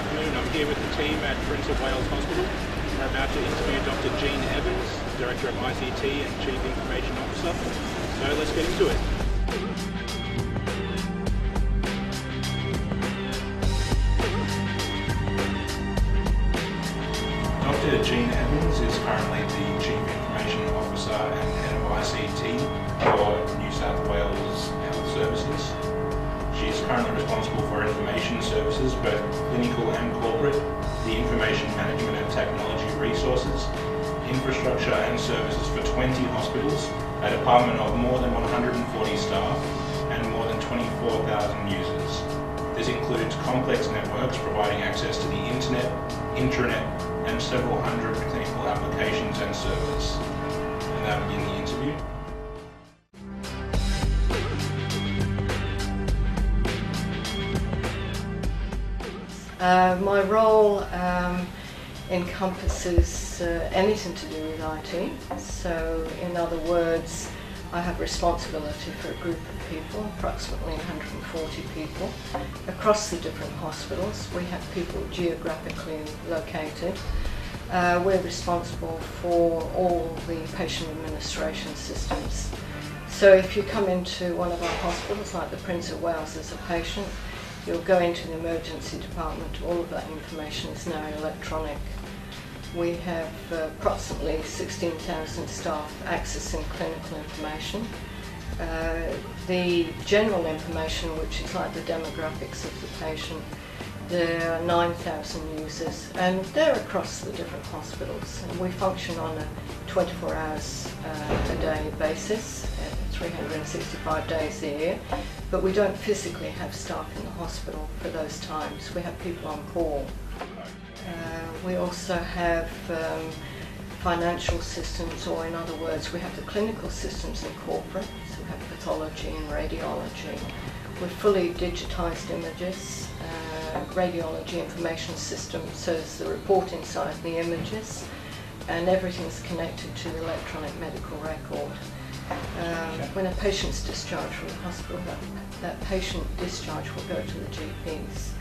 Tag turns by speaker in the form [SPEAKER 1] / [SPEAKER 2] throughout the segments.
[SPEAKER 1] afternoon. I'm here with the team at Prince of Wales Hospital. We're about to interview Dr. Jean Evans, Director of ICT and Chief Information Officer. So let's get into it. Dr. Jean Evans is currently the Chief Information Officer and Head of ICT for New South Wales Health Services. She is currently responsible for information services, both clinical and corporate, the information management and technology resources, infrastructure and services for 20 hospitals, a department of more than 140 staff and more than 24,000 users. This includes complex networks providing access to the internet, intranet and several hundred clinical applications and servers. And now begin the interview.
[SPEAKER 2] My role encompasses anything to do with IT. So, in other words, I have responsibility for a group of people, approximately 140 people, across the different hospitals. We have people geographically located. We're responsible for all the patient administration systems. So if you come into one of our hospitals, like the Prince of Wales, as a patient, you'll go into the emergency department. All of that information is now electronic. We have approximately 16,000 staff accessing clinical information. The general information, which is like the demographics of the patient, there are 9,000 users, and they're across the different hospitals. And we function on a 24 hours a day basis, 365 days a year, but we don't physically have staff in the hospital for those times. We have people on call. We also have financial systems, or in other words, we have the clinical systems and corporate. So we have pathology and radiology. We're fully digitised images, radiology information system, so it's the report inside the images, and everything's connected to the electronic medical record. When a patient's discharged from the hospital, that patient discharge will go to the GPs.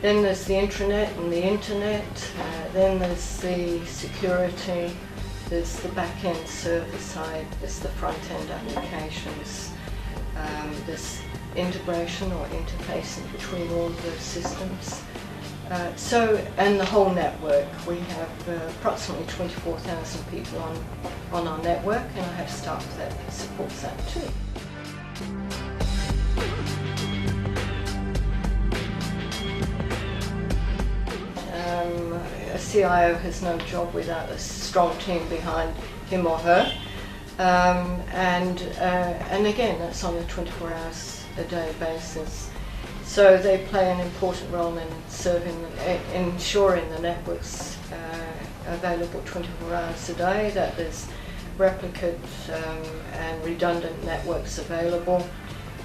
[SPEAKER 2] Then there's the intranet and the internet, then there's the security, there's the back-end server side, there's the front-end applications, there's integration or interfacing between all of those systems. And the whole network. We have approximately 24,000 people on our network, and I have staff that supports that too. A CIO has no job without a strong team behind him or her. And again, that's on a 24 hours a day basis. So they play an important role in ensuring the network's available 24 hours a day, that there's replicate and redundant networks available,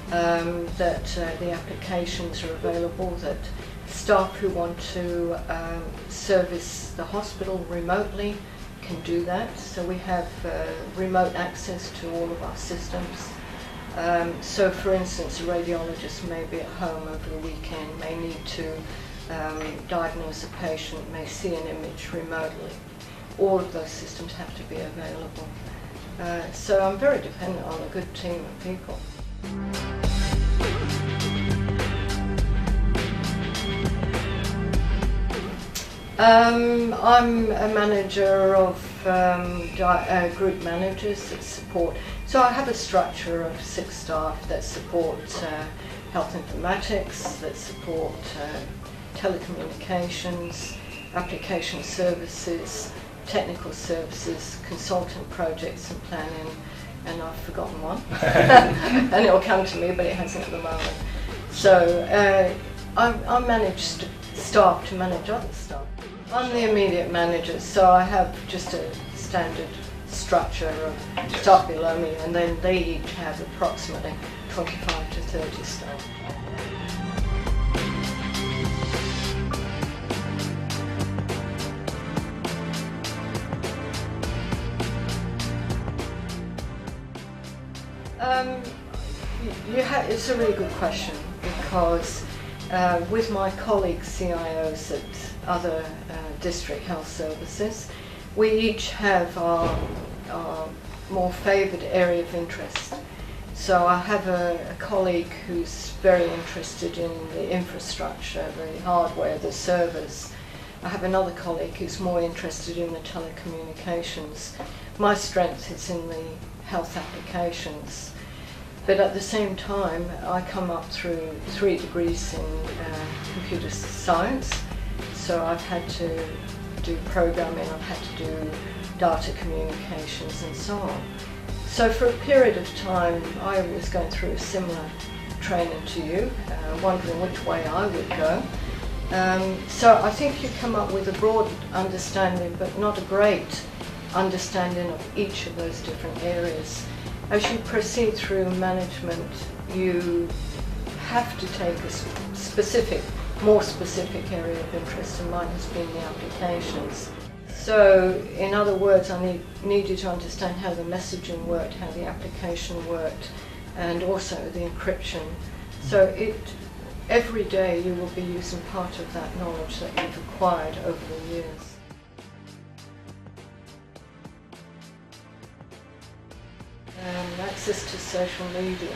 [SPEAKER 2] that the applications are available, that staff who want to service the hospital remotely can do that. So we have remote access to all of our systems. So for instance, a radiologist may be at home over the weekend, may need to diagnose a patient, may see an image remotely. All of those systems have to be available. So I'm very dependent on a good team of people. I'm a manager of group managers that support. So I have a structure of 6 staff that support health informatics, that support telecommunications, application services, technical services, consultant projects and planning, and I've forgotten one. And it'll come to me, but it hasn't at the moment. So I manage staff to manage other staff. I'm the immediate manager, so I have just a standard structure of staff below me, and then they each have approximately 25 to 30 staff. It's a really good question, because with my colleagues, CIOs at other district health services. We each have our more favoured area of interest. So I have a colleague who's very interested in the infrastructure, the hardware, the servers. I have another colleague who's more interested in the telecommunications. My strength is in the health applications. But at the same time, I come up through 3 degrees in computer science. So I've had to do programming, I've had to do data communications and so on. So for a period of time, I was going through a similar training to you, wondering which way I would go. So I think you come up with a broad understanding, but not a great understanding of each of those different areas. As you proceed through management, you have to take a more specific area of interest, and mine has been the applications. So, in other words, I need you to understand how the messaging worked, how the application worked, and also the encryption. So every day you will be using part of that knowledge that you've acquired over the years. Access to social media.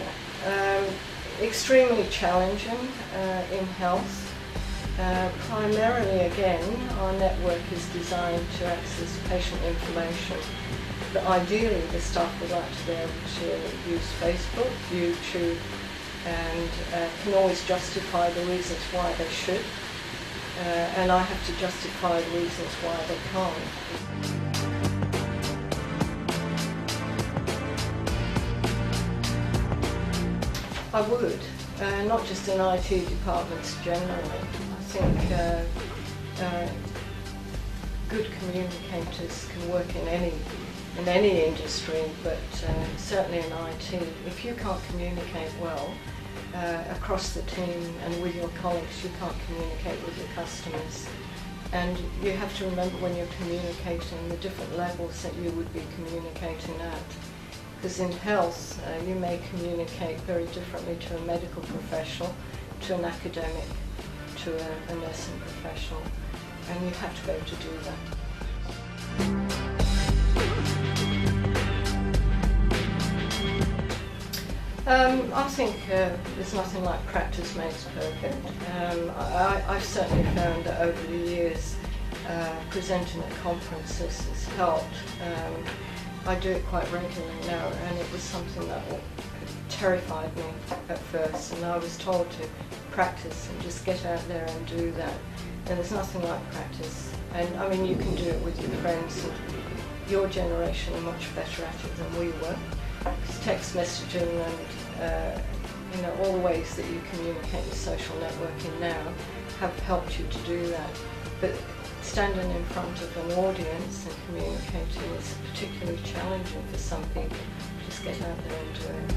[SPEAKER 2] Extremely challenging in health. Primarily, again, our network is designed to access patient information. But ideally, the staff would like to be able to use Facebook, YouTube, and can always justify the reasons why they should. And I have to justify the reasons why they can't. I would, not just in IT departments generally. I think good communicators can work in any industry, but certainly in IT. If you can't communicate well across the team and with your colleagues, you can't communicate with your customers. And you have to remember when you're communicating the different levels that you would be communicating at. Because in health, you may communicate very differently to a medical professional, to an academic, to a nursing professional, and you have to be able to do that. I think there's nothing like practice makes perfect. I've certainly found that over the years, presenting at conferences has helped. I do it quite regularly now, and it was something that terrified me at first, and I was told to practice and just get out there and do that. And there's nothing like practice. And I mean, you can do it with your friends, and your generation are much better at it than we were. Because text messaging and all the ways that you communicate with social networking now have helped you to do that. But standing in front of an audience and communicating is particularly challenging for some people. Just get out there and do it.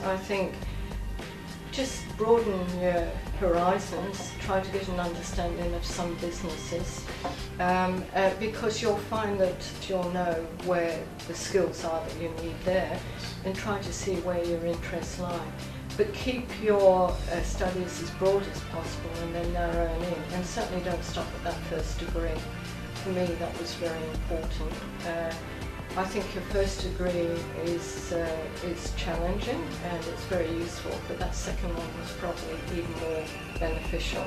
[SPEAKER 2] I think just broaden your horizons, try to get an understanding of some businesses, because you'll find that you'll know where the skills are that you need there, and try to see where your interests lie. But keep your studies as broad as possible and then narrow in, and certainly don't stop at that first degree. For me, that was very important. I think your first degree is challenging and it's very useful, but that second one was probably even more beneficial.